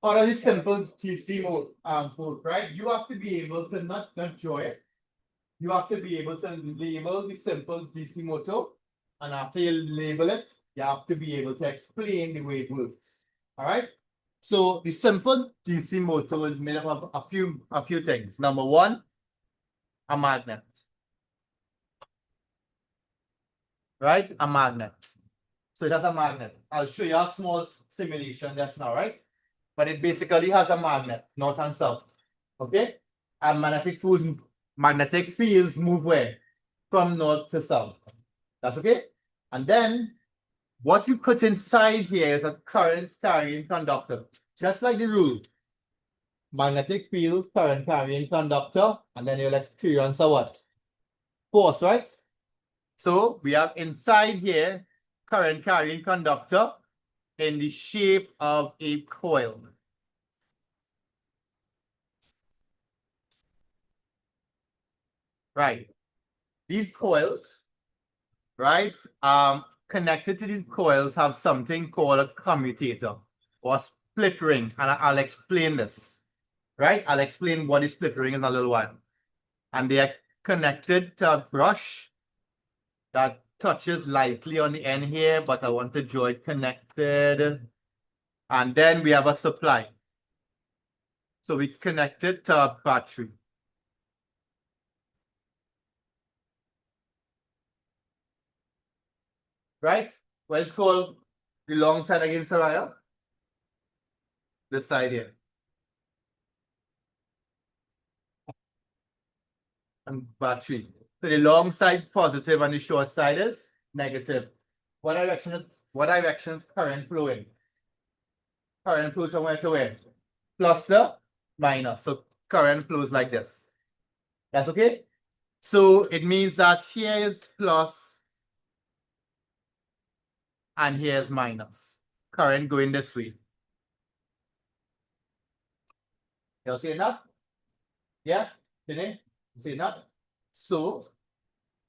or a simple DC mode, right? You have to be able to not draw it. You have to be able to label the simple DC motor, and after you label it, you have to be able to explain the way it works. All right. So the simple DC motor is made up of a few things. Number one, a magnet. Right? A magnet. So it has a magnet. I'll show you a small simulation just now, right? But it basically has a magnet, north and south. Okay? And magnetic fields move where? From north to south. That's okay? And then what you put inside here is a current carrying conductor. Just like the rule. Magnetic field, current carrying conductor, and then you'll experience a what? Force, right? So we have inside here current carrying conductor in the shape of a coil. Right. These coils, right, connected to these coils have something called a commutator or split ring, and I'll explain this. Right? I'll explain what is split ring in a little while. And they are connected to a brush that touches lightly on the end here, but I want to draw it connected. And then we have a supply. So we connect it to a battery. Right? Well, it's called the long side against the wire. This side here. And battery. So the long side positive and the short side is negative. What direction is current flowing? Current flows from where to where? Plus the minus. So current flows like this. That's okay? So it means that here is plus and here is minus. Current going this way. You see that? Yeah? You see that? So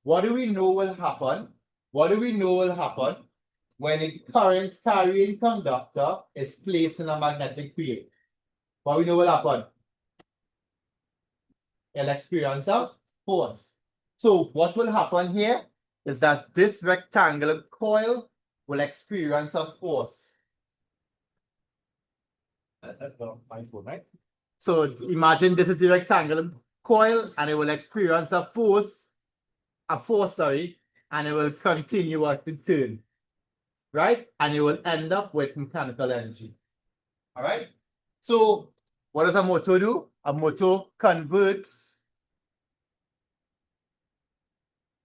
what do we know will happen? What do we know will happen when a current carrying conductor is placed in a magnetic field? What we know will happen? It'll experience a force. So what will happen here is that this rectangular coil will experience a force. Right? So imagine this is the rectangular coil and it will experience a force, and it will continue at the turn. Right? And it will end up with mechanical energy. All right? So what does a motor do? A motor converts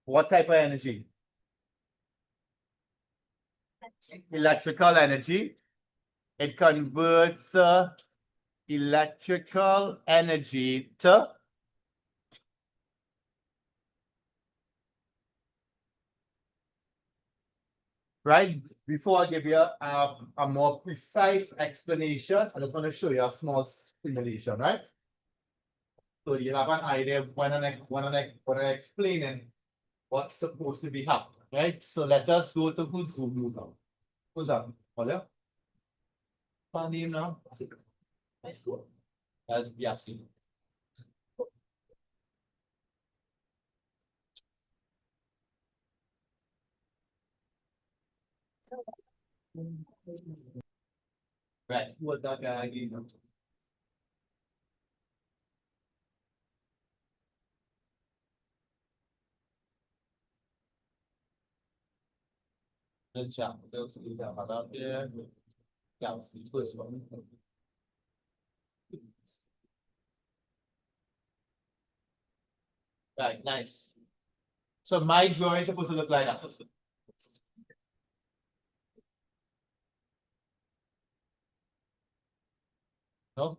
what type of energy? Electrical energy. It converts electrical energy to right. Before I give you a more precise explanation, I just want to show you a small simulation, right? So you have an idea when I'm explaining what's supposed to be happening, right? So let us go to who's now. Who's that? Olha. Find him now. That's Biasi. Right. Who was that guy again? Let's chat. Those who have about there. Yeah, first one. Right, nice. So my drawing is supposed to look like that. No?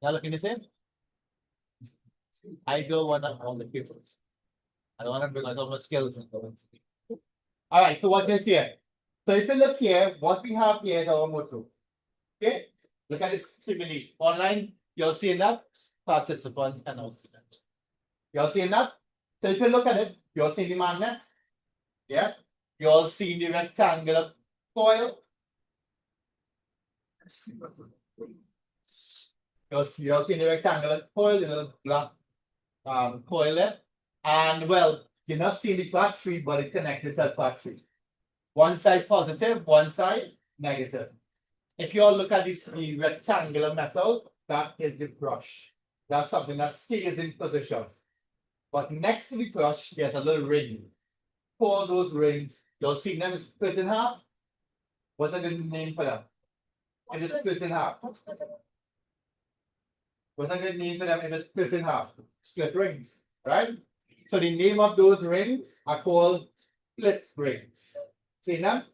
Now looking the same? I don't want to on the papers. I don't want to bring like all the skeleton. All right, so watch this here. So if you look here, what we have here is our motor. Okay, look at this simulation. Online, you're seeing that participants and also that. You're seeing that? So if you look at it, you're seeing the magnet. Yeah, you're seeing the rectangular coil. You're seeing the rectangular coil, the black coil there. And well, you're not seeing the battery, but it's connected to the battery. One side positive, one side negative. If you all look at this the rectangular metal, that is the brush. That's something that stays in position. But next to the brush, there's a little ring. Four of those rings, you'll see them split in half. What's a good name for them? If it's split in half. What's a good name for them if it's split in half? Split rings, right? So the name of those rings are called split rings. See them?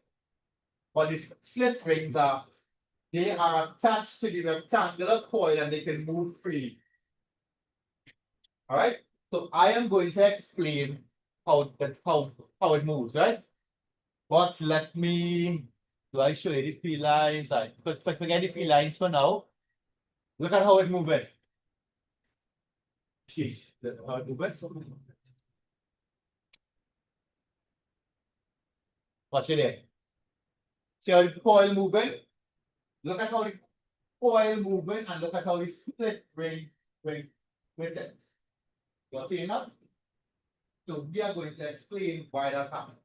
What these split rings are, they are attached to the rectangular coil and they can move freely. All right. So I am going to explain how it moves, right? But let me I show you the P lines? But forget the P lines for now. Look at how it's moving. See how it moves. Watch it there. See how the coil moving? Look at how the coil moving and look at how the split ring with it. You see enough? So we are going to explain why that happens.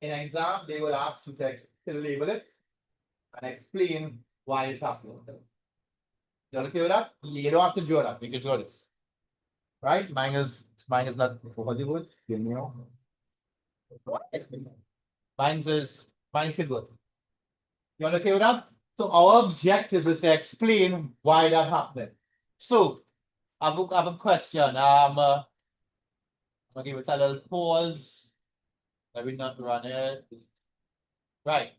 In exam, they will ask you to label it and explain why it's happening. You okay with that? You don't have to draw that. We can draw this. Right? Mine is not Hollywood. You know. Mine's good. You okay with that? So our objective is to explain why that happened. So I have a question. I'll give it a little pause. Let me not run it. Right.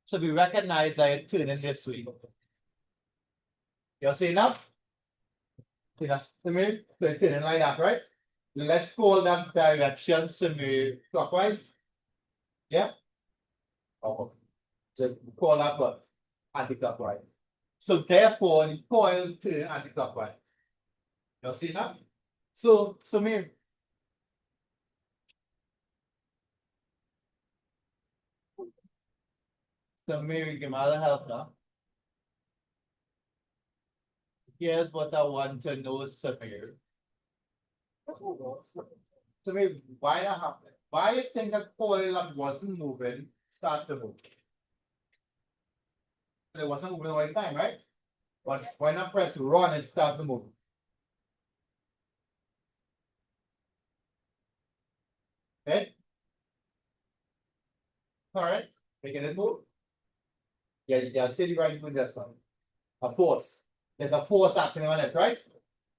So we recognize that it's turning this way. You see now? See that? So it's turning like that, right? Let's call that direction semi-clockwise. Yeah? Oh. So call that what? Anti-clockwise. So therefore, the coil turns anti-clockwise. You see now? So maybe give me a little help now. Here's what I want to know, Samir. Samir, why that happened? Why you think the coil that wasn't moving start to move? It wasn't moving all the time, right? But when I press run, it starts to move. Okay? Alright, making it move. Yeah, see the right doing this one. A force. There's a force acting on it, right?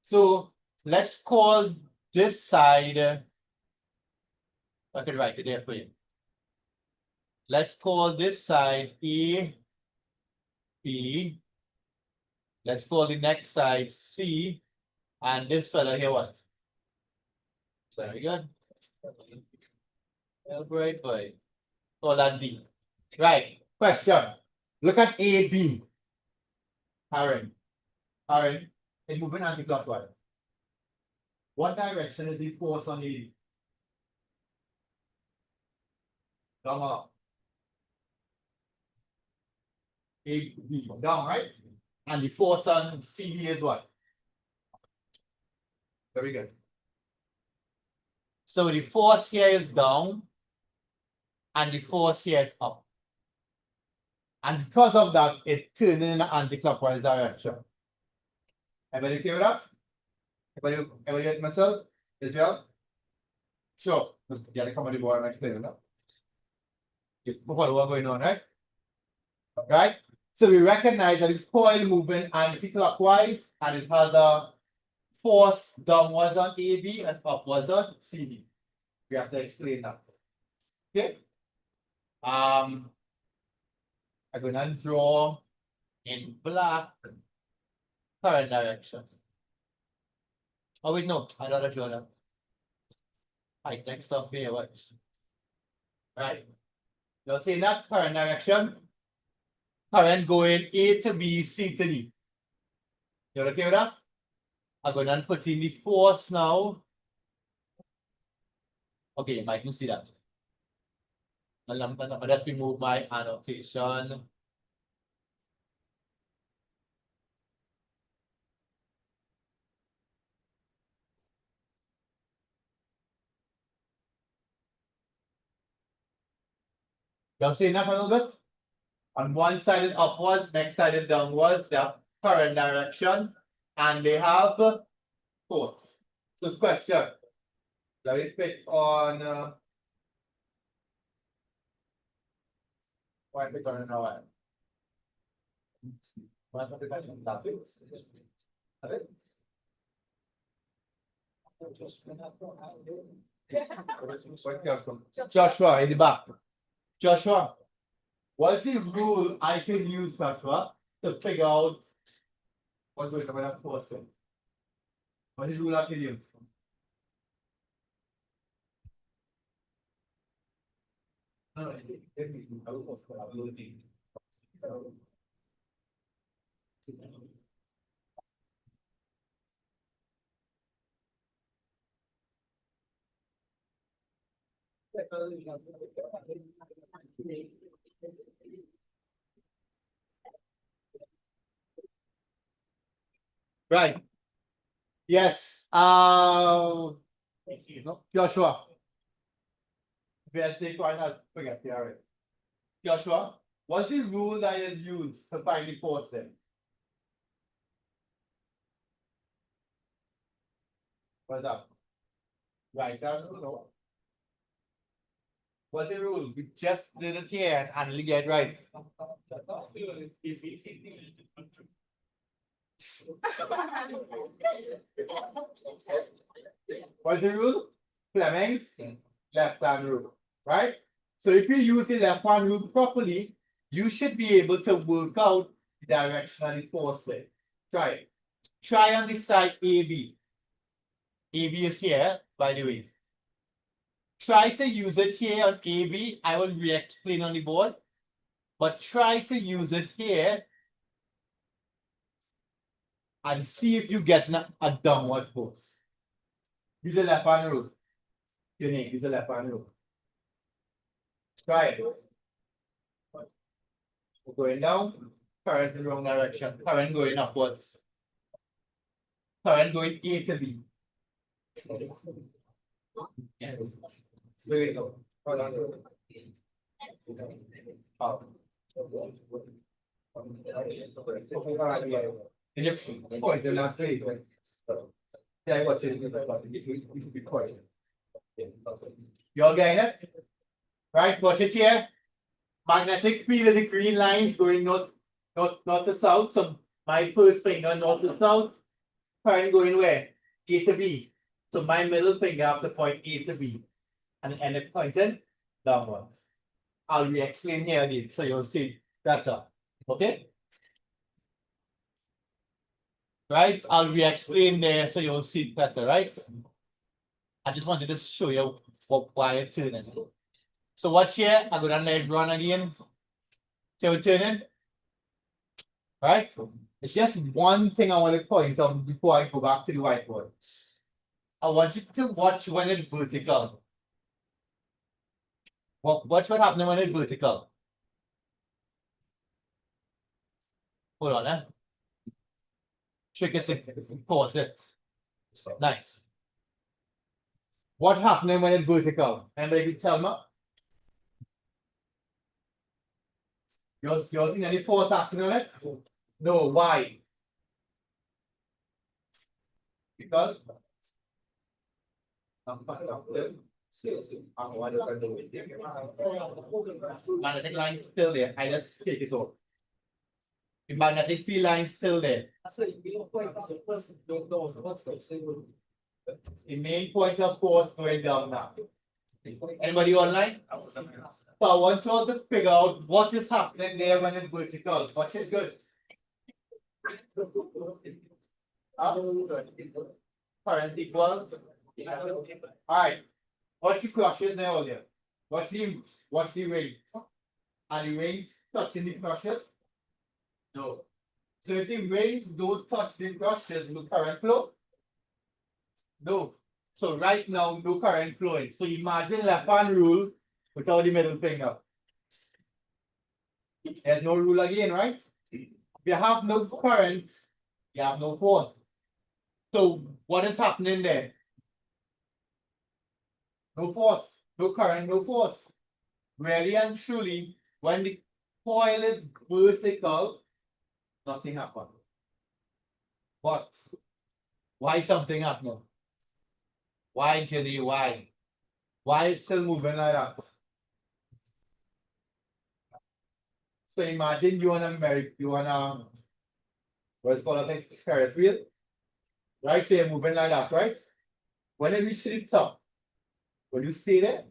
So let's call this side. I can write it there for you. Let's call this side E, B. Let's call the next side C, and this fella here what? Very good. Great boy. Call that D. Right. Question. Look at A, B. Aaron, it's moving anti-clockwise. What direction is the force on A? Down up. A, B, down, right? And the force on CD is what? Very good. So the force here is down, and the force here is up. And because of that, it turns in an anti-clockwise direction. Everybody okay with that? Everybody get myself? Israel? Sure. Yeah, come on the board and explain that. What's going on, right? Right? So we recognize that it's coil moving anti-clockwise and it has a force downwards on AB and upwards on CD. We have to explain that. Okay? I'm going to draw in black current direction. Oh wait, no, I don't draw that. Right, next up here, watch. Right. You'll see that current direction. Current going A to B, C to D. You're okay with that? I'm going to put in the force now. Okay, you might not see that. Let's remove my annotation. Y'all see that a little bit? On one side is upwards, next side is downwards, they have current direction, and they have force. So question. Let me pick on why pick on another one? Joshua in the back. Joshua, what's the rule I can use, Joshua, to figure out what's going on with that person? What is the rule I can use? Right. Yes. Joshua. BSD quite not forget the area. Joshua, what's the rule that is used to find the force then? What's up? Right, that's no. What's the rule? We just did it here and only get right. What's the rule? Fleming's left-hand rule, right? So if you use the left-hand rule properly, you should be able to work out the direction of the force there. Try it. Try on the side AB. AB is here, by the way. Try to use it here on AB. I will re-explain on the board. But try to use it here and see if you get a downward force. Use the left hand rule. Use the left hand rule. Try it. We're going down. Current in the wrong direction. Current going upwards. Current going A to B. There we go. Hold on. Point the last three. Yeah, I watch it. You should be quiet. You all getting it? Right, watch it here. Magnetic field is the green lines going north to south. So my first finger north to south. Current going where? A to B. So my middle finger have to point A to B. And end it pointing downwards. I'll re-explain here again so you'll see better. Okay? Right? I'll re-explain there so you'll see better, right? I just wanted to show you why it's turning. So watch here, I'm gonna let it run again. So we're turning. Right? It's just one thing I want to point out before I go back to the whiteboard. I want you to watch when it's vertical. Watch what happens when it's vertical. Hold on, eh? Trick is to pause it. Nice. What happening when it's vertical? Anybody can tell me? You're seeing any force acting on it? No, why? Because magnetic line still there. I just take it off. The magnetic field line still there. The main point of force going down now. Anybody online? So I want you to figure out what is happening there when it's vertical. Watch it good. Current equal. Alright. What's the crushes there earlier? What's the range? Are the range touching the crushes? No. So if the range don't touch the crushes, no current flow? No. So right now, no current flowing. So imagine left hand rule, without the middle finger. There's no rule again, right? If you have no current, you have no force. So what is happening there? No force, no current, no force. Really and truly, when the coil is vertical, nothing happens. But why something happening? Why, Jenny? Why? Why it's still moving like that? So imagine you want a what's called a Ferris wheel, right? So you're moving like that, right? When you reach the top, will you stay there?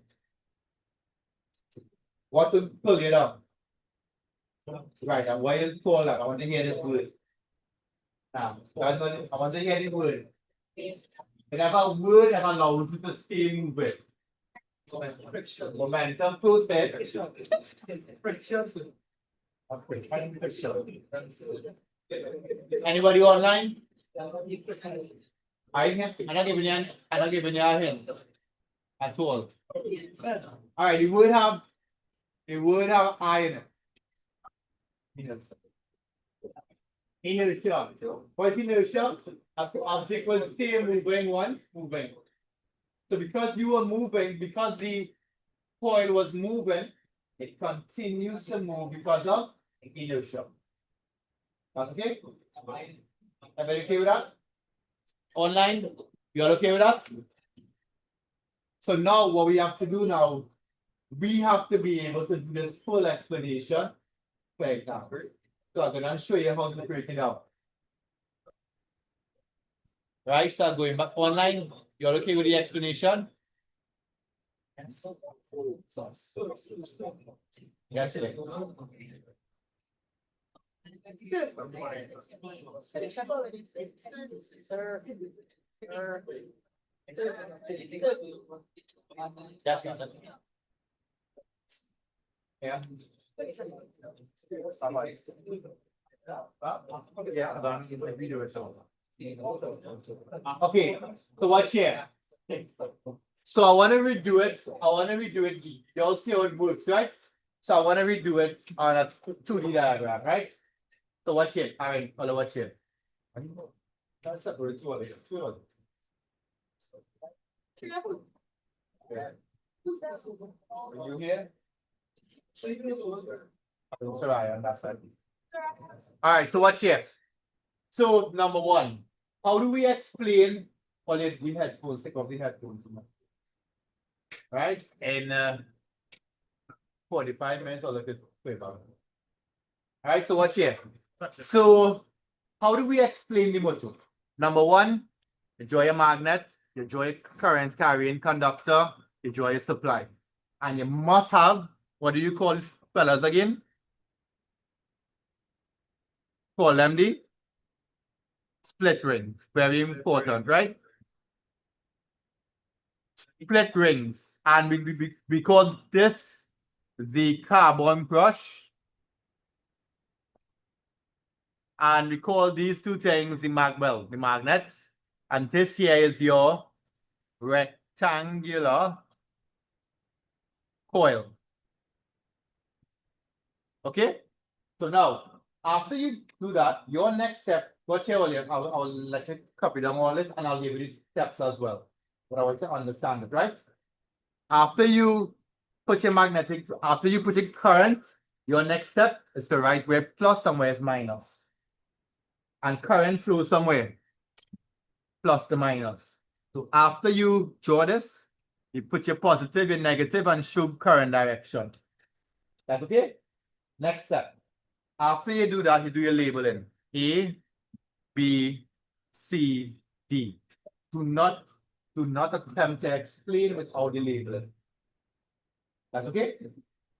What will pull you down? Right, and why is it called that? I want to hear this word. Now, I want to hear the word. Whenever word and allows you to stay moving. Momentum process. Anybody online? I'm not giving you a hint at all. All right, you would have I in it. Inertia. What is inertia? Object will stay moving once moving. So because you were moving, because the coil was moving, it continues to move because of inertia. That's okay? Everybody okay with that? Online, you're okay with that? So now what we have to do now, we have to be able to do this full explanation, for example. So I'm going to show you how to break it out. Right, so going back online, you're okay with the explanation? Yes. Yes, sir. Yeah. Okay, so watch here. So I want to redo it. You'll see how it works, right? So I want to redo it on a 2D diagram, right? So watch it. All right, follow watch it. That's separate two of it. Are you here? Sorry, on that side. All right, so watch here. So number one, how do we explain the headphones? Take off the headphones. Right? In 45 minutes, I'll look at it. All right, so watch here. So how do we explain the motor? Number one, you draw a magnet, you draw a current carrying conductor, you draw a supply. And you must have, what do you call these fellas again? Call them the split rings. Very important, right? Split rings. And we call this the carbon brush. And we call these two things the magnets. And this here is your rectangular coil. Okay? So now, after you do that, your next step, watch here earlier, I'll let you copy down all this and I'll give you these steps as well. But I want you to understand it, right? After you put your current, your next step is to write where plus somewhere is minus. And current flows somewhere, plus the minus. So after you draw this, you put your positive, your negative, and show current direction. That's okay? Next step. After you do that, you do your labeling. A, B, C, D. Do not attempt to explain without the labeling. That's okay?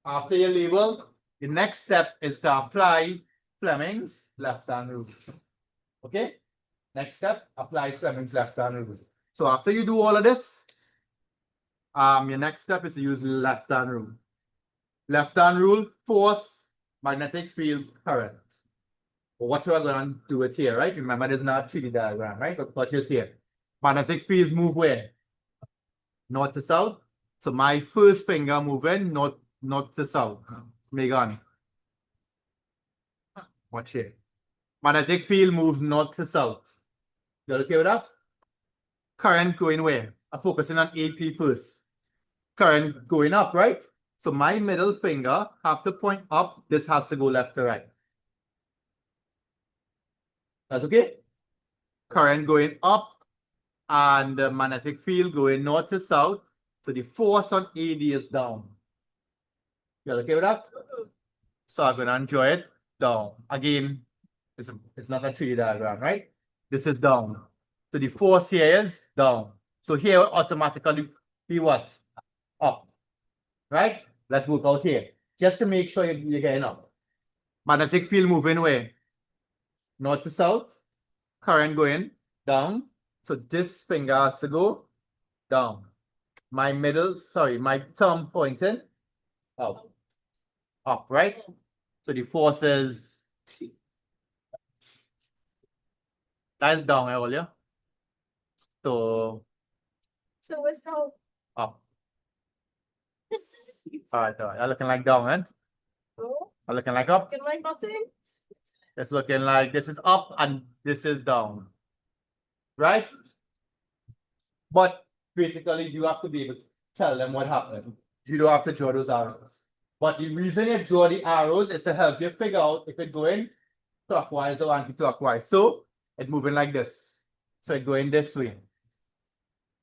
After you label, the next step is to apply Fleming's left-hand rule. Okay? Next step, apply Fleming's left-hand rule. So after you do all of this, your next step is to use left-hand rule. Left-hand rule, force, magnetic field, current. But what we're going to do it here, right? Remember, there's not a 3D diagram, right? But watch this here. Magnetic fields move where? North to south, So my first finger moving north to south. Megan. Watch here. Magnetic field moves north to south. You okay with that? Current going where? I'm focusing on AP first. Current going up, right? So my middle finger have to point up. This has to go left to right. That's okay? Current going up and the magnetic field going north to south. So the force on AD is down. You okay with that? So I'm going to enjoy it down. Again, it's not a 3D diagram, right? This is down. So the force here is down. So here will automatically be what? Up. Right? Let's work out here. Just to make sure you're getting up. Magnetic field moving where? North to south. Current going down. So this finger has to go down. My thumb pointing up. Up, right? So the force is that's down earlier. So it's now up. Alright, I'm looking like down, right? I'm looking like up. looking like nothing. It's looking like this is up and this is down. Right? But basically, you have to be able to tell them what happened. You don't have to draw those arrows. But the reason you draw the arrows is to help you figure out if it's going clockwise or anti-clockwise. So it's moving like this. So it's going this way.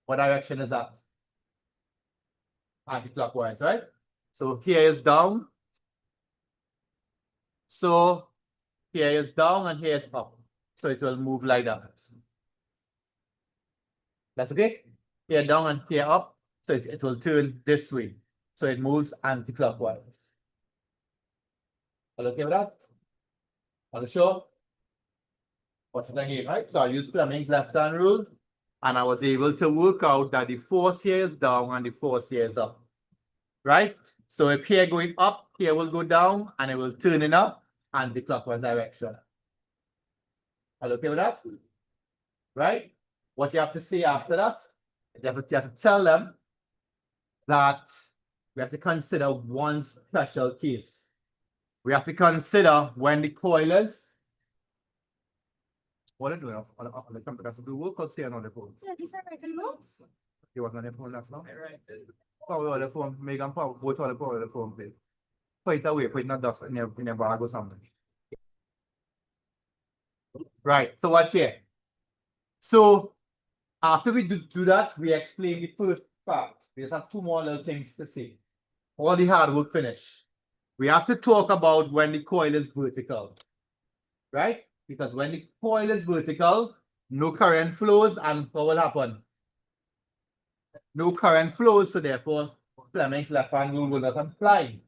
What direction is that? Anti-clockwise, right? So here is down. So here is down and here is up. So it will move like that. That's okay? Here down and here up. So it will turn this way. So it moves anti-clockwise. Are you okay with that? Are you sure? Watch it again, right? So I use Fleming's left-hand rule. And I was able to work out that the force here is down and the force here is up. Right? So if here going up, here will go down and it will turn it up anti-clockwise direction. Are you okay with that? Right? What you have to say after that, you have to tell them that we have to consider one special case. We have to consider when the coil is. What are you doing? On the computer, do work or stay on the phone? Yeah, these are writing notes. You was on the phone last now? Power on the phone, Megan, power, both on the power of the phone, please. Put it away, put it not dust in your bag or something. Right, so watch here. So after we do that, we explain the first part. We just have two more little things to say. All the hard work finished. We have to talk about when the coil is vertical. Right? Because when the coil is vertical, no current flows and what will happen? No current flows, so therefore Fleming's left-hand rule will not apply.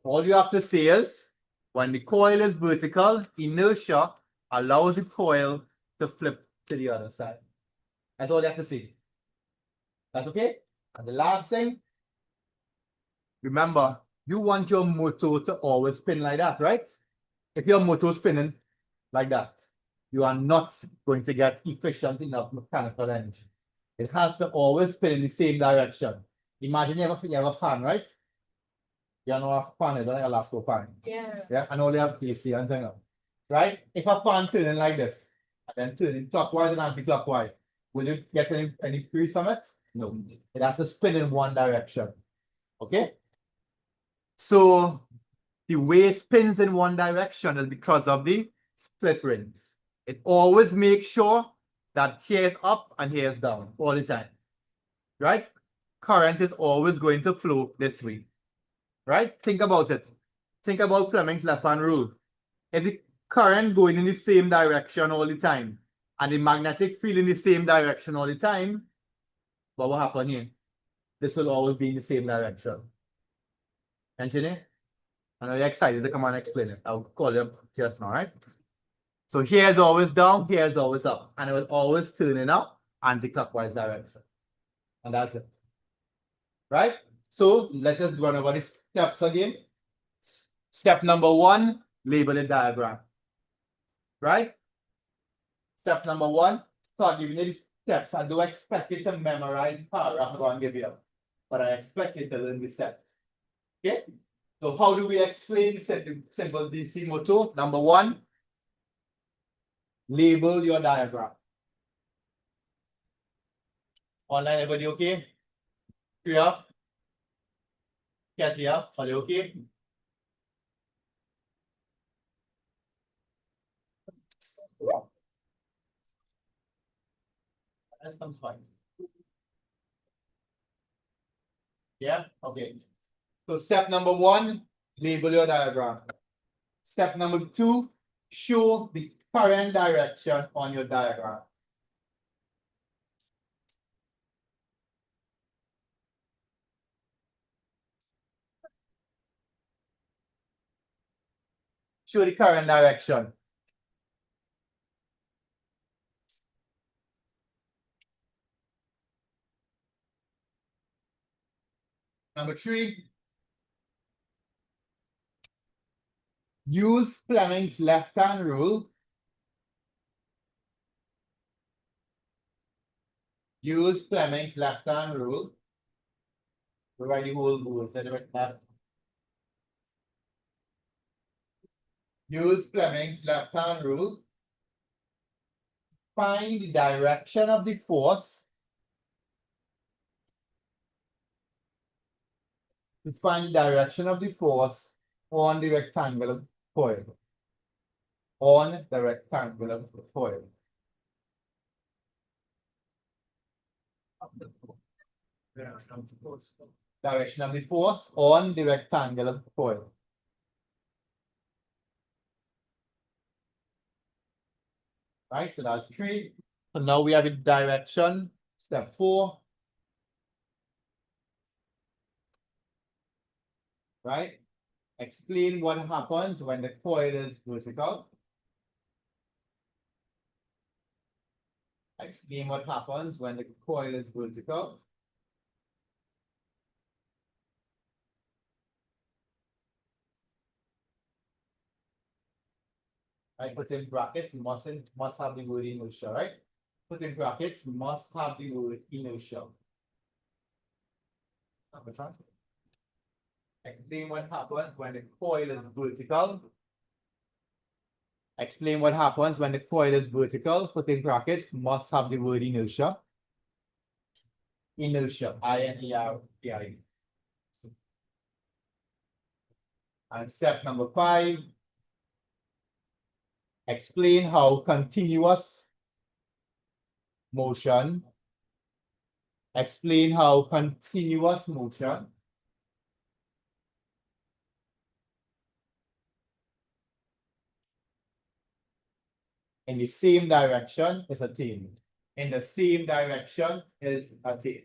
All you have to say is, when the coil is vertical, inertia allows the coil to flip to the other side. That's all you have to say. That's okay? And the last thing, remember, you want your motor to always spin like that, right? If your motor is spinning like that, you are not going to get efficient enough mechanical energy. It has to always spin in the same direction. Imagine you have a fan, right? You know a fan is like a elastic fan. Yeah. Yeah, and all they have AC and thing. Right? If a fan turning like this, and then turning clockwise and anti-clockwise, will you get any breeze from it? No. It has to spin in one direction. Okay? So the way it spins in one direction is because of the split rings. It always makes sure that here is up and here is down all the time. Right? Current is always going to flow this way. Right? Think about it. Think about Fleming's left-hand rule. If the current going in the same direction all the time, and the magnetic field in the same direction all the time, what will happen here? This will always be in the same direction. Engineer? I know you're excited to come and explain it. I'll call you up just now, right? So here is always down, here is always up, and it will always turn in up anti-clockwise direction. And that's it. Right? So let's just run over the steps again. Step number 1, label the diagram. Right? Step number 1, start giving you the steps. I do expect you to memorize the paragraph I'm going to give you. but I expect you to learn the steps. Okay? So how do we explain the simple DC motor? Number one, label your diagram. Online, everybody okay? Clear? Can't see ya? Are you okay? That comes fine. Yeah, okay. So step number one, label your diagram. Step number two, show the current direction on your diagram. Show the current direction. Number three, use Fleming's left-hand rule. Use Fleming's left-hand rule. We write the whole rule. Use Fleming's left-hand rule. Find the direction of the force. To find the direction of the force on the rectangular coil. On the rectangular coil. Direction of the force on the rectangular coil. Right, so that's three. So now we have a direction. Step four. Right? Explain what happens when the coil is vertical. Explain what happens when the coil is vertical. Right, put in brackets, must have the word inertia, right? Put in brackets, must have the word inertia. Explain what happens when the coil is vertical. Explain what happens when the coil is vertical. Put in brackets, must have the word inertia. Inertia, I-N-E-R-T-I. And step number 5. Explain how continuous motion. Explain how continuous motion in the same direction is attained. In the same direction is attained.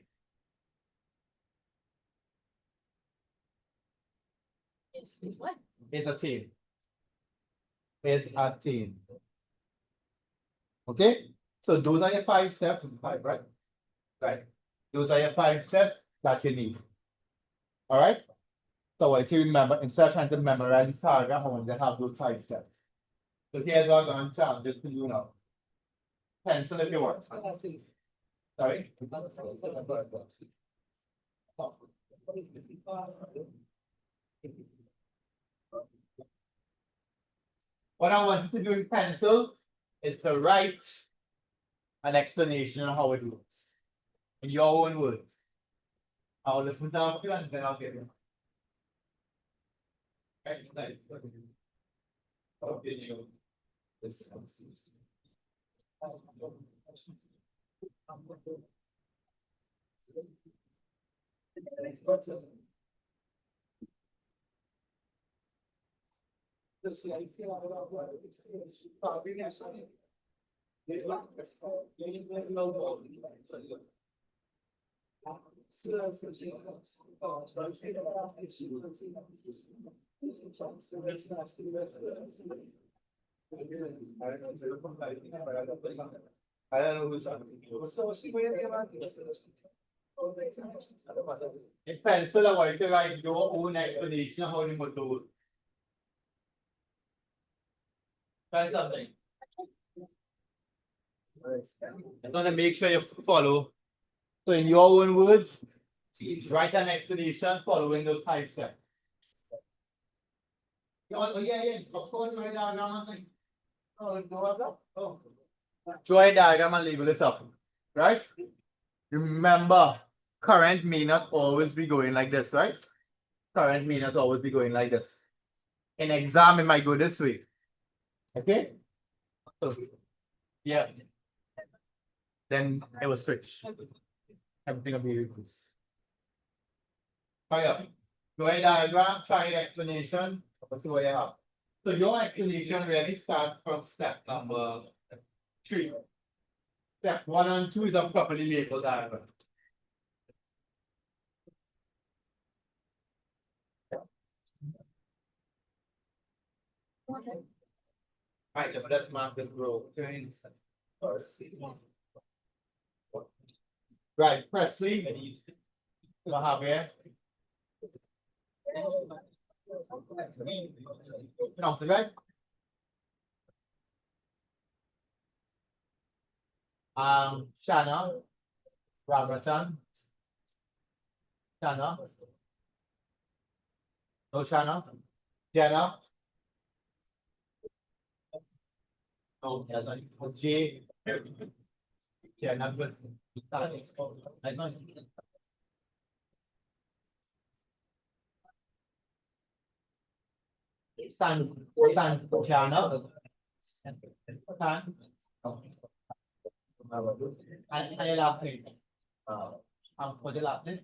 Is what? Is attained. Is attained. Okay? So those are your 5 steps. 5, right? Right. Those are your 5 steps that you need. All right? So if you remember, instead of trying to memorize the target, I want to have those 5 steps. So here's what I'm going to tell just to you now. Pencil if you want. Sorry? What I want you to do in pencil is to write an explanation on how it works in your own words. I'll listen to you and then I'll get you. Right? I don't know who's in pencil, I want you to write your own explanation of how you would do it. Try something. I'm gonna make sure you follow. So in your own words, Write an explanation following those 5 steps. Oh, yeah, of course, draw a diagram and thing. Draw a diagram and label it up, right? Remember, current may not always be going like this, right? Current may not always be going like this. In exam, it might go this way. Okay? So, yeah. Then it will switch. Everything will be reversed. Fire. Draw a diagram, try an explanation. See what you have. So your explanation really starts from step number 3. Step 1 and 2 is a properly labeled diagram. Right, let's mark this row. Right, Presley. Mahavir. Right? Shanna. Robertson. Shanna. No Shanna. Jenna. No, J. Jenna. Good. San. Shanna. And the last name. For the last name.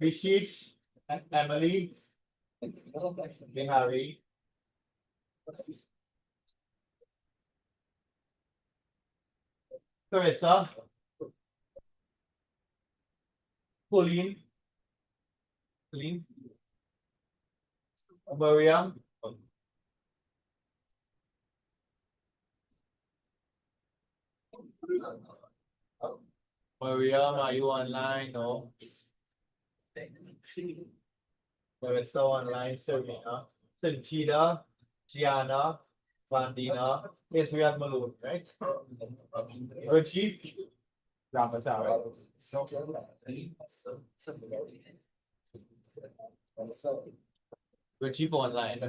Vishish and Emily. Bihari. Teresa. Pauline. Maria. Maria, are you online? No. Marissa online, Serena, Sanchita, Gianna, Vandina. Yes, we have Malone, right? Richie. Ramata, right? Richie online.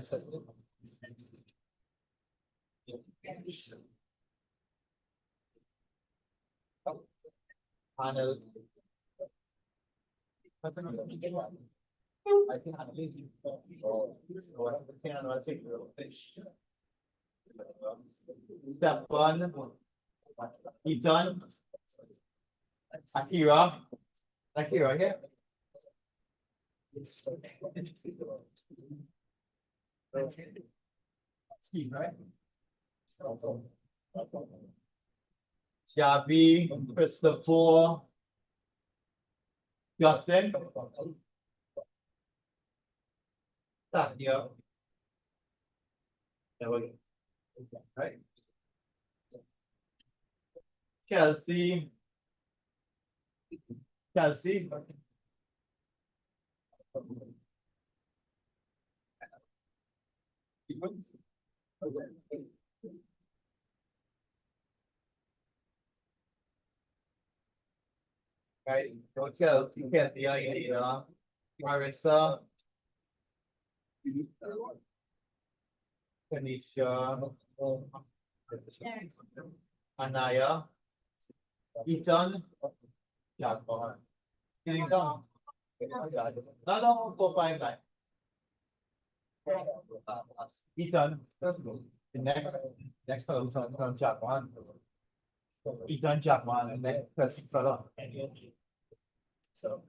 Panel. I think Step 1. Ethan. Akira. Akira here. Steve, right? Javi, Christopher, Justin. Start here. There we go. Right. Chelsea. Right. So Chelsea, Elena, Marissa, Tanisha, Anaya, Ethan, Jasper. Getting down. No, 4, 5, 9. Ethan, the next fellow comes Jackman. Ethan Jackman, and then first fellow. So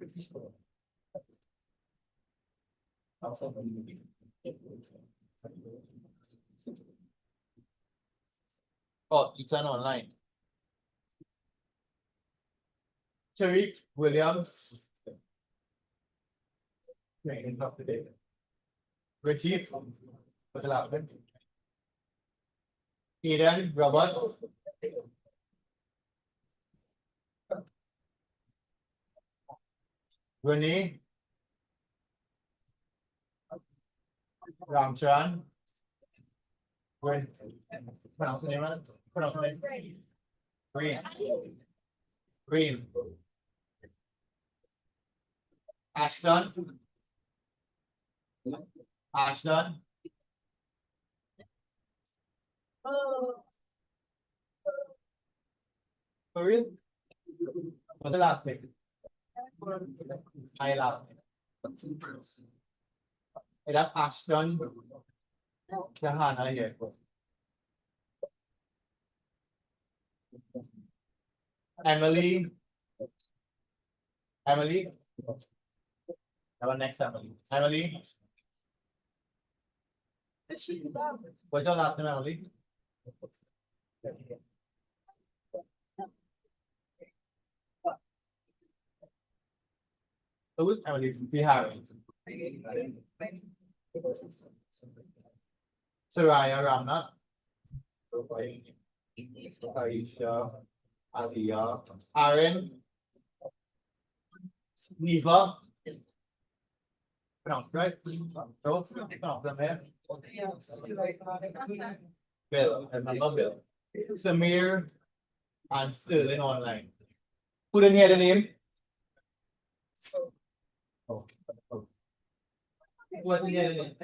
oh, Ethan online. Tariq Williams. Training up to date. Richie, for the last one. Eden Roberts. Renee. Ramcharan. Pronounce the name of it. Green. Ashton. Ashton. For real? What's the last name? I last name. Is that Ashton? Hannah here. Emily. Emily. Our next Emily. Emily. What's your last name, Emily? Who's Emily? Harry. Soraya Ramna. Aisha. Aliyah. Aaron. Neva. Pronounce right? Pronounce them here. Bill. Remember Bill. Samir and Sterling online. Who didn't hear the name? Oh. Who wasn't hear the name?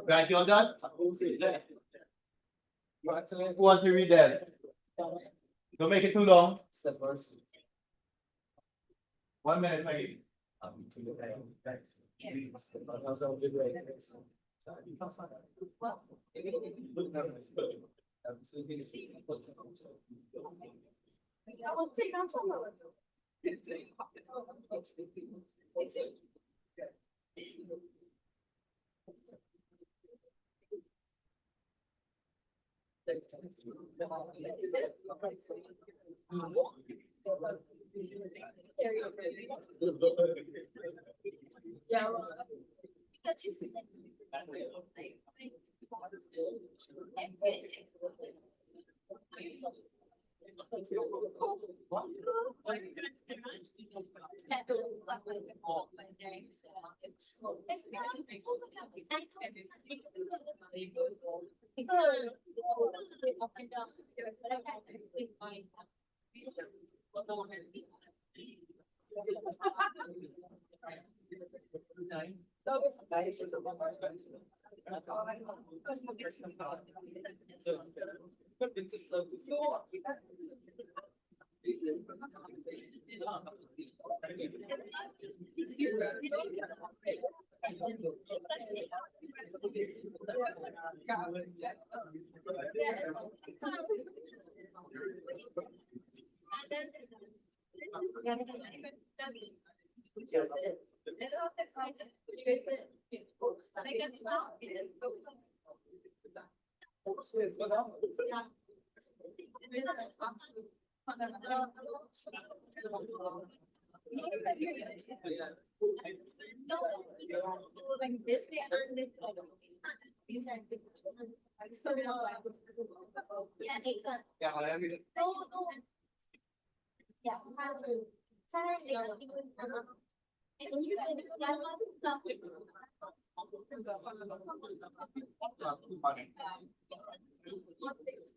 Right, you're done? Who wants to read that? Don't make it too long. 1 minute, maybe.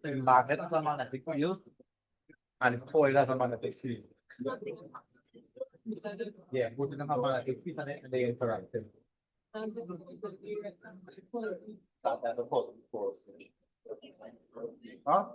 Yung magnet sa magnetic field and coil sa magnetic field. Yeah, buti ng magnetic field and they interacted. That's a pole, of course. Huh?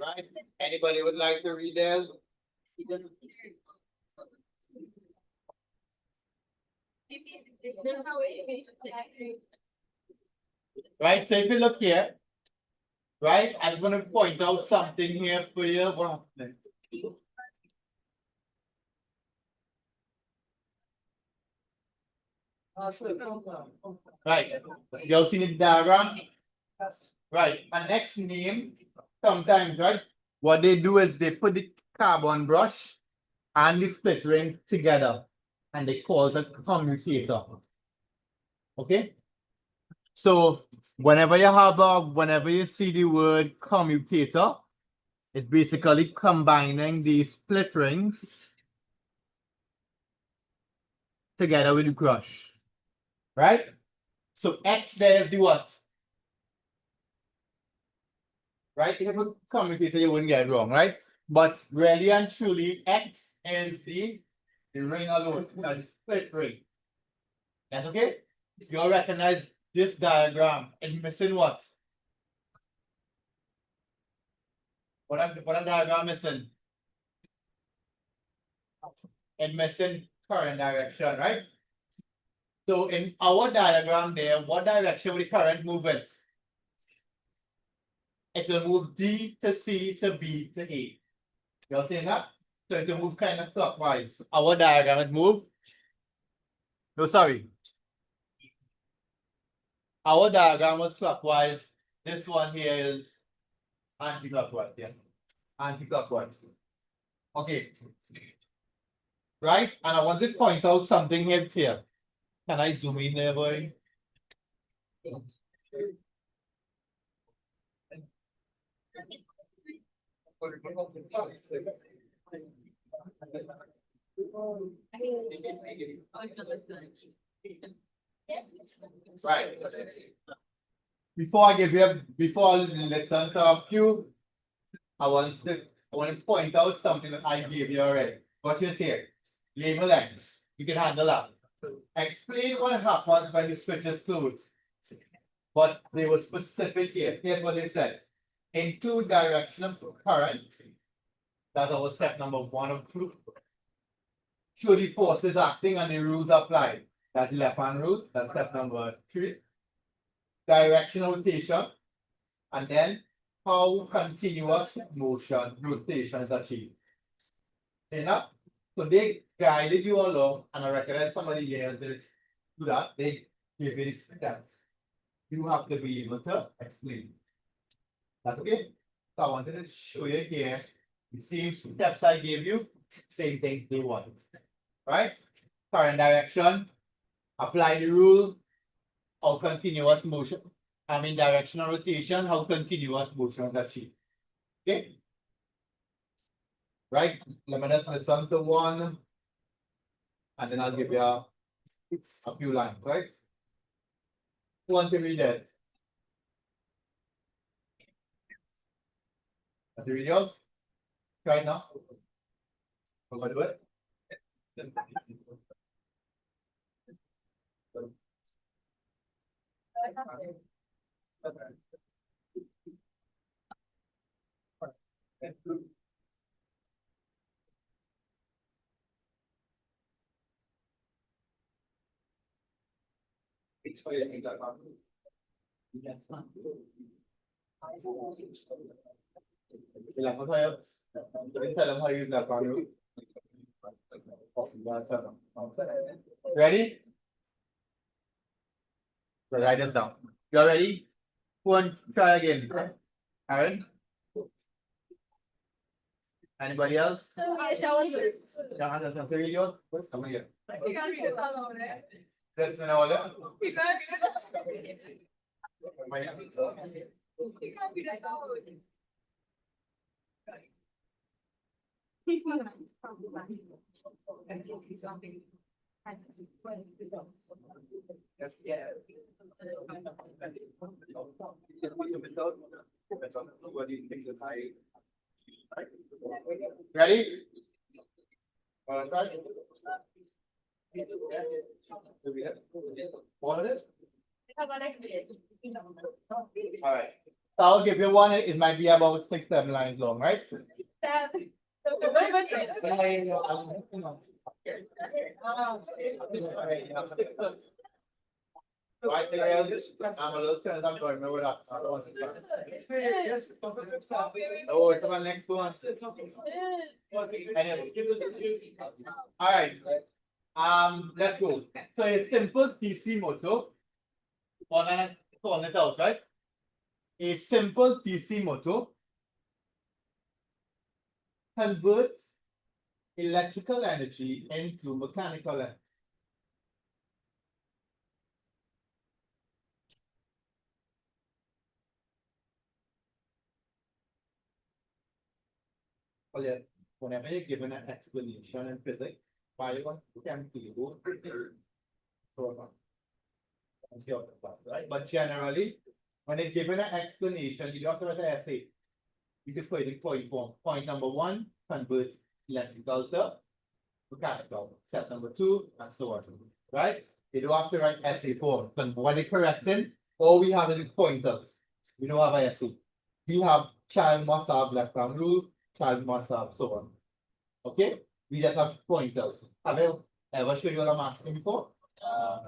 Right? Anybody would like to read theirs? Right, so if you look here, right, I'm going to point out something here for you. What happened? Right, you all seen the diagram? Right, and next name, sometimes, right, what they do is they put the carbon brush and the split ring together, and they call it a commutator. Okay? So whenever you see the word commutator, it's basically combining these split rings together with the brush. Right? So X there is the what? Right? If you put commutator, you wouldn't get it wrong, right? But really and truly, X is the ring alone, the split ring. That's okay? You all recognize this diagram. It's missing what? What a diagram missing? It's missing current direction, right? So in our diagram there, what direction will the current move it? It will move D to C to B to A. You're seeing that? So it will move kind of clockwise. Our diagram is move. No, sorry. Our diagram was clockwise. This one here is anti-clockwise. Yeah. Anti-clockwise. Okay. Right? And I want to point out something here. Can I zoom in there, boy? Right. Before I listen to a few, I want to point out something that I gave you already. What you say? Label X. You can handle that. Explain what happens when you switch the closed. But they were specific here. Here's what it says. In two directions of current, that's our step number 1 of 2. Show the forces acting and the rules applied. That's the left hand rule. That's step number 3. Directional rotation. And then how continuous rotation is achieved. Enough? So they guided you along, and I recognize somebody here that do that. They give you the steps. You have to be able to explain. That's okay. So I wanted to show you here the same steps I gave you, same thing they want. Right? Current direction, apply the rule, how continuous motion. Directional rotation, how continuous motion is achieved. Okay? Right? Let me just listen to one, and then I'll give you a few lines, right? Who wants to read it? The videos? Right now? We're gonna do it? Tell them how you use that one. Ready? Write it down. You ready? One, try again. Aaron? Anybody else? Jangan ada video. Come here. This one all. Ready? All of this? All right. So I'll give you one, it might be about 6-7 lines long, right? Right, I'm a little tense, I'm going, remember that. Oh, come on, next one. Anyway. Alright, let's go. So a simple DC motor, on it out, right? A simple DC motor converts electrical energy into mechanical energy. Well, yeah, whenever you're given an explanation in physics, bio, chemical, right? But generally, when it's given an explanation, you don't have to write an essay. You can put it in point form. Point number 1, convert electrical to mechanical. Step number 2, and so on. Right? You don't have to write essay form. Because when you're correcting, all we have is pointers. We don't have an essay. We have child must have left hand rule, child must have so on. Okay? We just have pointers. Have you ever shown you what I'm asking before? I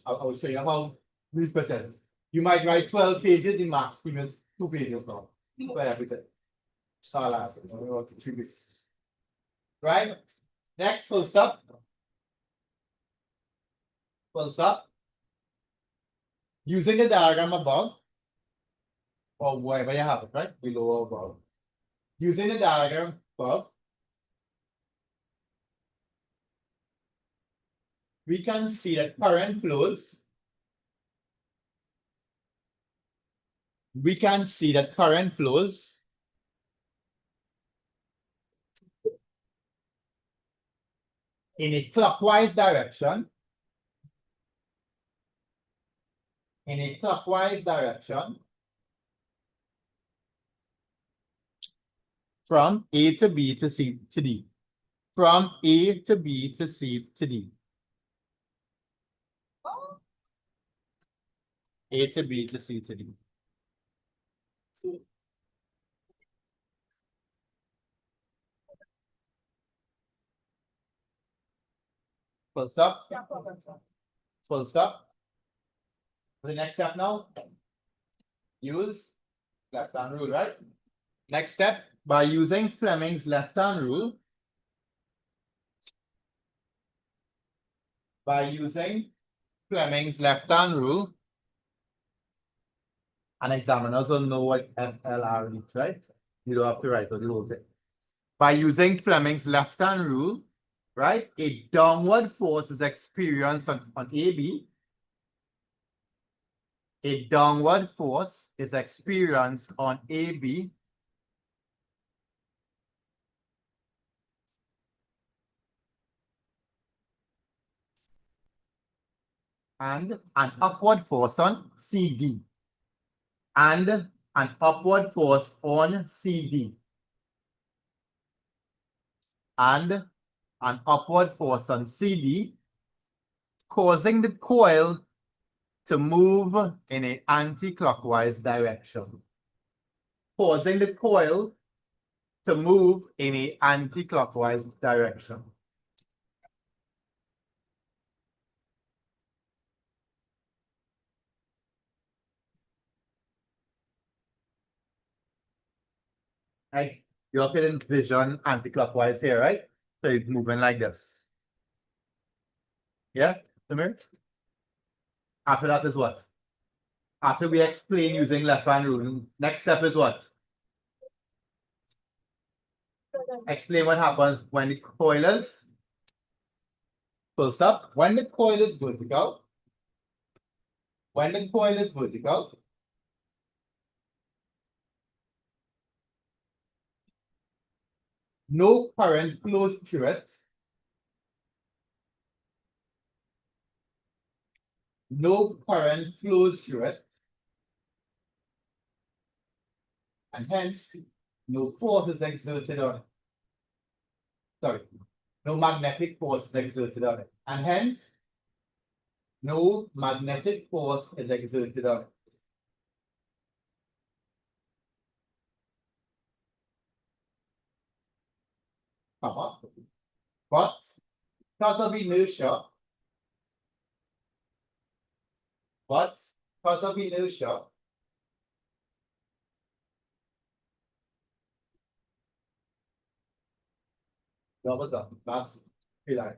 will show you how we present. You might write 12 pages in max, even 2 pages now. For everything. Right? Next, full stop. Full stop. Using the diagram above, or wherever you have it, right? Below or above. Using the diagram above, we can see that current flows. We can see that current flows in a clockwise direction. In a clockwise direction from A to B to C to D. From A to B to C to D. A to B to C to D. Full stop. Full stop. The next step now. Use left hand rule, right? Next step, by using Fleming's left hand rule. By using Fleming's left hand rule. And examiners will know what FLR means, right? You don't have to write the whole thing. By using Fleming's left hand rule, right? A downward force is experienced on AB. A downward force is experienced on AB. And an upward force on CD. And an upward force on CD. And an upward force on CD, causing the coil to move in an anti-clockwise direction. Causing the coil to move in an anti-clockwise direction. Right? You can envision anti-clockwise here, right? So it's moving like this. Yeah, Samir? After that is what? After we explain using left hand rule, next step is what? Explain what happens when the coil is full stop. When the coil is vertical, no current flows through it. No current flows through it. And hence, no force is exerted on it. Sorry, no magnetic force is exerted on it. And hence, no magnetic force is exerted on it. comma, but because of inertia, that's line.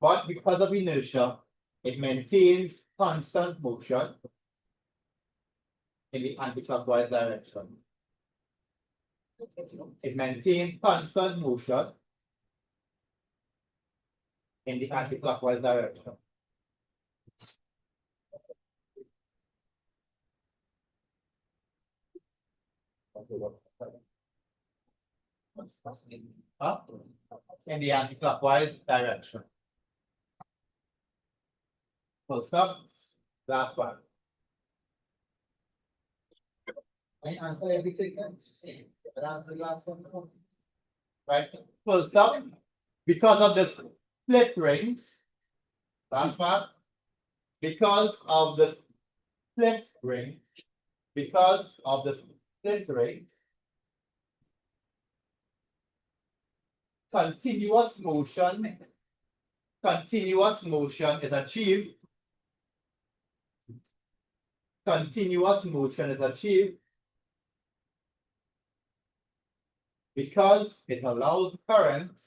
But because of inertia, it maintains constant motion in the anticlockwise direction. It maintains constant motion in the anticlockwise direction. Up in the anticlockwise direction. Full stop. Last one. I answer everything else. Answer the last one. Right. Full stop. Because of the split rings. Last part. Because of the split rings. Because of the split rings. Continuous motion is achieved. Continuous motion is achieved because it allows current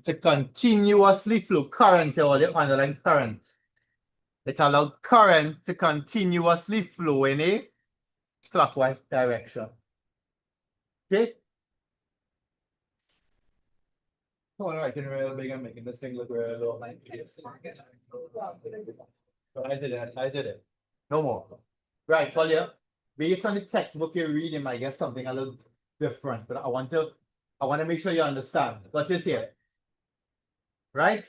to continuously flow. Current or the underlying current. It allows current to continuously flow in a clockwise direction. Okay. Oh, no, I can real big. I'm making this thing look real low. I did it. No more. Right, Collier. Based on the textbook you're reading, I guess something a little different, but I want to make sure you understand what is here. Right?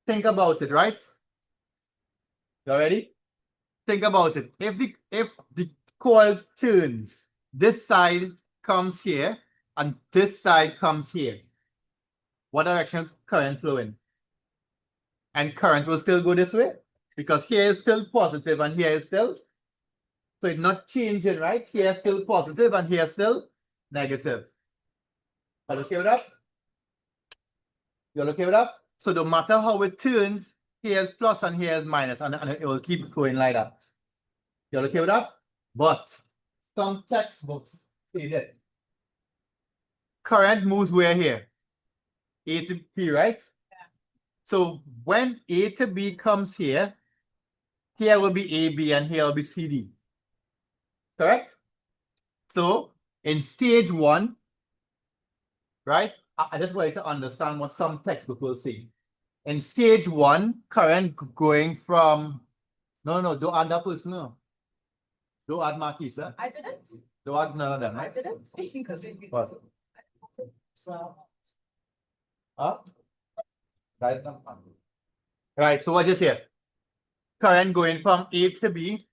Think about it, right? You ready? Think about it. If the coil turns, this side comes here and this side comes here. What direction current flowing? And current will still go this way because here is still positive and here is still. So it's not changing, right? Here is still positive and here is still negative. Are you okay with that? You're okay with that? So no matter how it turns, here is plus and here is minus, and it will keep going like that. You're okay with that? But some textbooks say that current moves where here? A to B, right? Yeah. So when A to B comes here, here will be AB and here will be CD. Correct? So in stage one, right? I just want you to understand what some textbook will say. In stage one, current going from no, don't add that person. No. Don't add Marquis, sir. I didn't. Don't add none of them, I right? didn't. What? Huh? Right, so what is here? Current going from A to B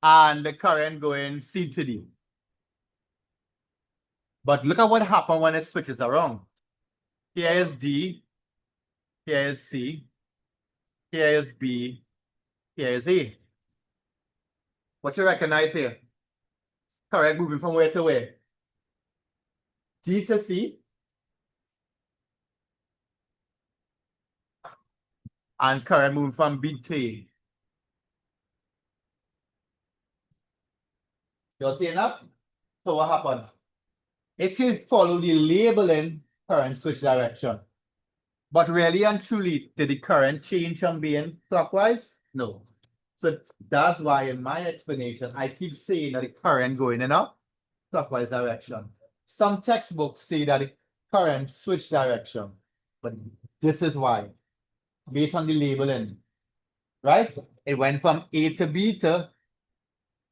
and the current going C to D. But look at what happened when it switches around. Here is D, here is C, here is B, here is A. What you recognize here? Current moving from where to where? D to C. And current moving from B to A. You're seeing that? So what happened? If you follow the labeling, current switch direction. But really and truly, did the current change from being clockwise? No. So that's why in my explanation, I keep saying that the current going in a clockwise direction. Some textbooks say that the current switch direction. But this is why. Based on the labeling. Right? It went from A to B to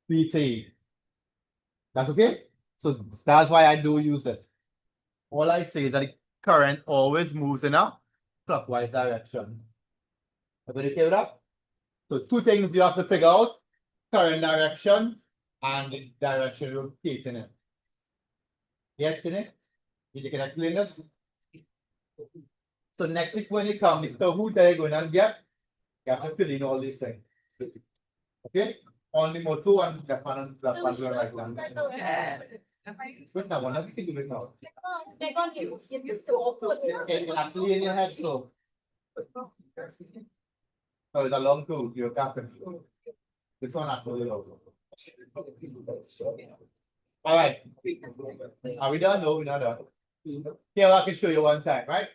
B to A. That's okay? So that's why I do use it. All I say is that the current always moves in a clockwise direction. Everybody okay with that? So two things you have to figure out: current direction and the direction rotating it. Get in it? You can explain this? So next week when you come, so who they're going to get? You have to fill in all these things. Okay? Only more two and left hand and right hand. Wait now, what have you do it now? They're gonna give you so much. Okay, actually in your head, so. Oh, it's a long tool, you're captain. This one actually long. All right. Are we done? No, we're not done. Here I can show you one time, right?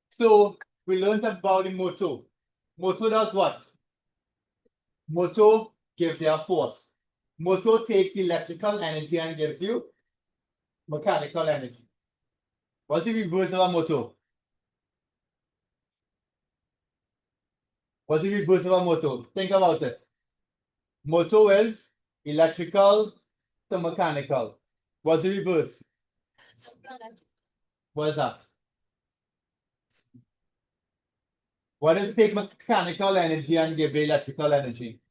So we learned about the motor. Motor does what? Motor gives you a force. Motor takes electrical energy and gives you mechanical energy. What's the reverse of a motor? What's the reverse of a motor? Think about it. Motor is electrical to mechanical. What's the reverse? What is that? What does take mechanical energy and give you electrical energy?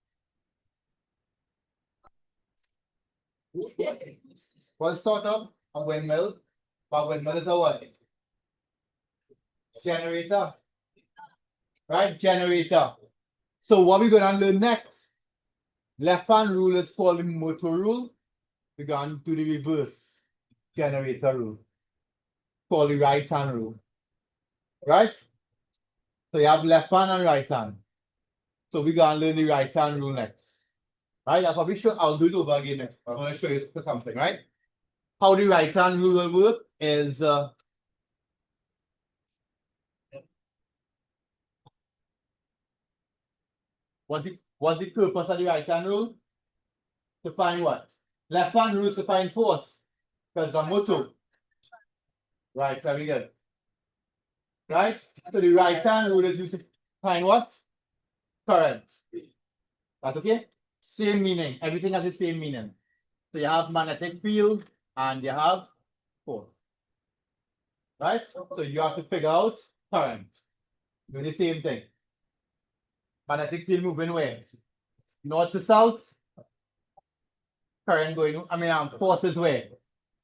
What's sort of a windmill? But windmill is a what? Generator. Right? Generator. So what we're going to learn next? Left hand rule is called the motor rule. We're going to do the reverse generator rule. Called the right hand rule. Right? So you have left hand and right hand. So we're going to learn the right hand rule next. Right? That's what we should. I'll do it over again next. I'm going to show you something, right? How the right hand rule will work is what's the purpose of the right hand rule? To find what? Left hand rule is to find force. Because the motor. Right, very good. Right? So the right hand rule is used to find what? Current. That's okay? Same meaning. Everything has the same meaning. So you have magnetic field and you have force. Right? So you have to figure out current. Do the same thing. Magnetic field moving where? North to south. Current going, force is where?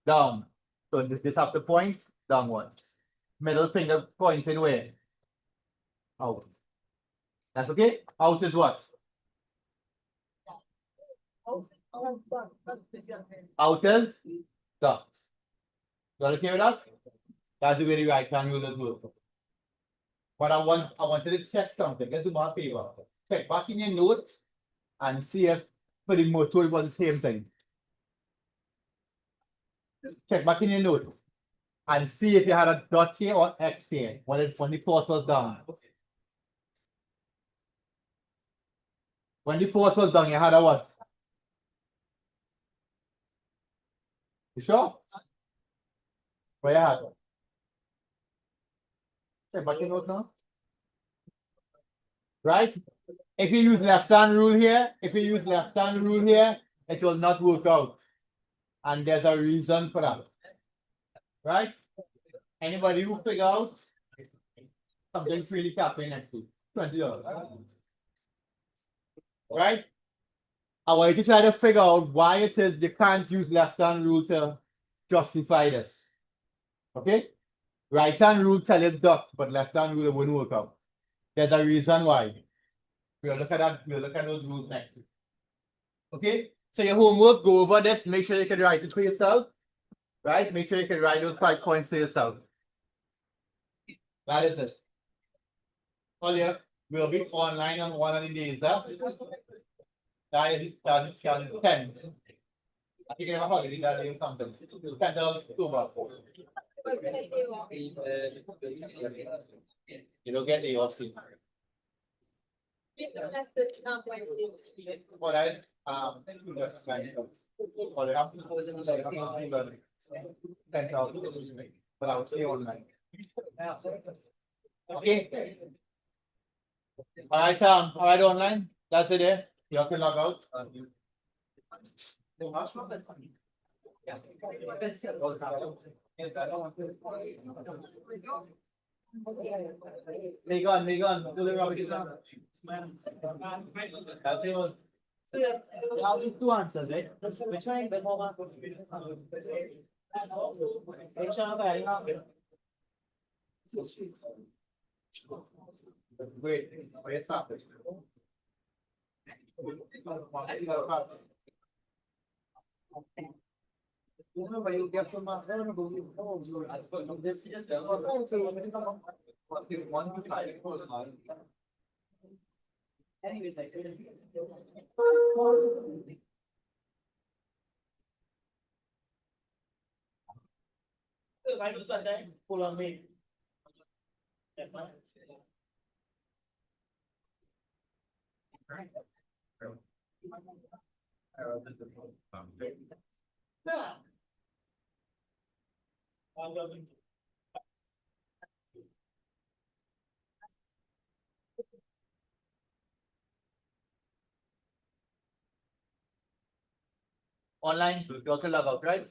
Down. So this have to point downwards. Middle finger pointing where? Out. That's okay? Out is what? Out is dot. You okay with that? That's the way the right hand rule is working. But I wanted to check something. Let's do my favor. Check back in your notes and see if for the motor it was the same thing. Check back in your note and see if you had a dot here or X here when the force was down. When the force was down, you had a what? You sure? Where you had it? Check back your note now. Right? If you use left hand rule here, it will not work out. And there's a reason for that. Right? Anybody who figure out something's really happening next week? $20. Right? I want you to try to figure out why it is you can't use left hand rule to justify this. Okay? Right hand rule tell you dot, but left hand rule wouldn't work out. There's a reason why. We'll look at that, we'll look at those rules next week. Okay? So your homework, go over this, make sure you can write it for yourself. Right? Make sure you can write those 5 points to yourself. That is it. Earlier, we'll be online on one of the days. That is 10. I think I have a holiday that day or something. 10th of October. You don't get the off. That's the Wednesday. All right. That's fine. All right. 10,000. But I would say online. Okay. All right, all right, online. That's it. Eh? You have to log out. Megan, do the rubbish now. I'll give 2 answers, right? Which one is better? Which one? Wait, where stop it? But you get to my This is. one to five, close line. Anyways, like. Pull on me. Online, you have to log out, right?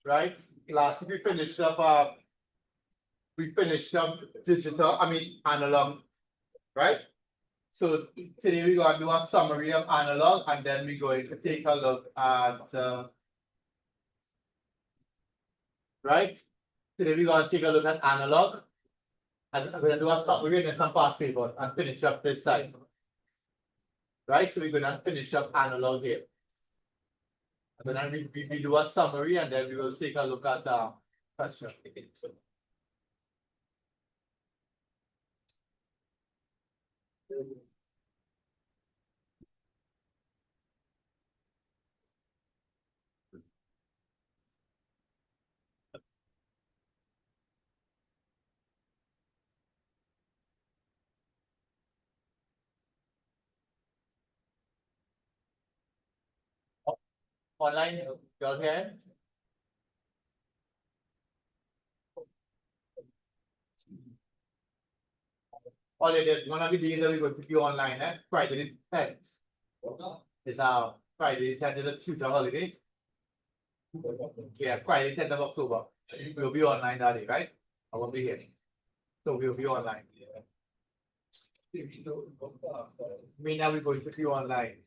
right? Last week we finished up analog, right? So today we're going to do a summary of analog, and then we're going to take a look at right? Today we're going to take a look at analog, and we're going to do a summary and some past paper and finish up this side. Right? So we're going to finish up analog here. And then we do a summary, and then we will take a look at question. Online, y'all here? All it is, one of the days that we're going to be online, Friday the 10th. It's Friday the 10th is a tutor holiday. Yeah, Friday 10th of October. We'll be online that day, right? I won't be here. So we'll be online. Me now we're going to be online.